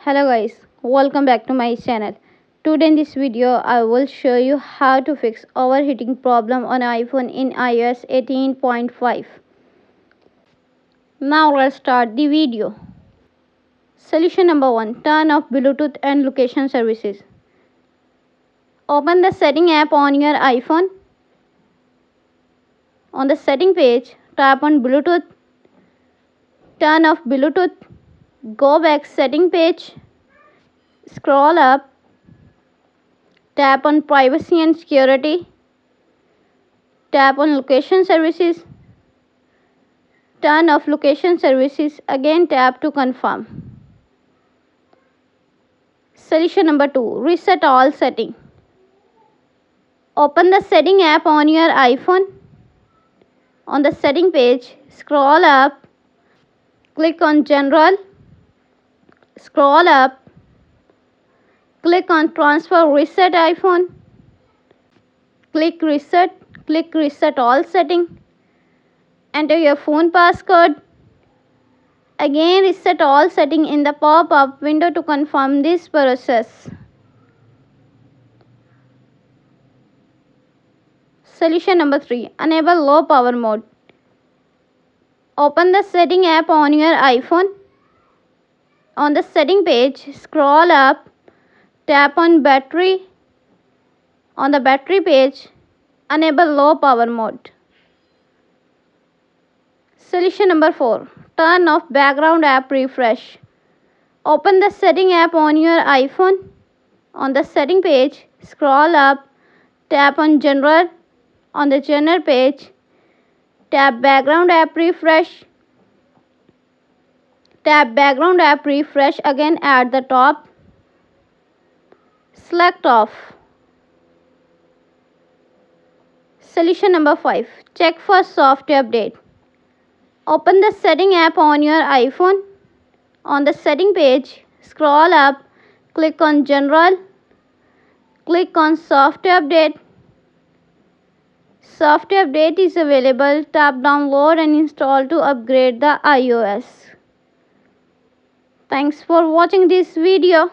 Hello guys, welcome back to my channel. Today in this video I will show you how to fix overheating problem on iPhone in iOS 18.5. Now let's start the video. Solution number 1. Turn off Bluetooth and location services. Open the setting app on your iPhone. On the setting page, tap on Bluetooth. Turn off Bluetooth. Go back setting page. Scroll up. Tap on privacy and security. Tap on location services. Turn off location services. Again tap to confirm. Solution number 2. Reset all setting. Open the setting app on your iPhone. On the setting page, scroll up. Click on General. Scroll up. Click on Transfer Reset iPhone. Click Reset. Click Reset all setting. Enter your phone passcode. Again reset all setting in the pop-up window to confirm this process. Solution number 3. Enable low power mode. Open the setting app on your iPhone. On the setting page, scroll up. Tap on battery. On the battery page, enable low power mode. Solution number 4. Turn off background app refresh. Open the setting app on your iPhone. On the setting page, scroll up. Tap on General. On the General page, tap background app refresh. Tap background app refresh again at the top. Select off. Solution number 5. Check for software update. Open the setting app on your iPhone. On the setting page, scroll up. Click on General. Click on Software Update. Software update is available. Tap download and install to upgrade the iOS. Thanks for watching this video.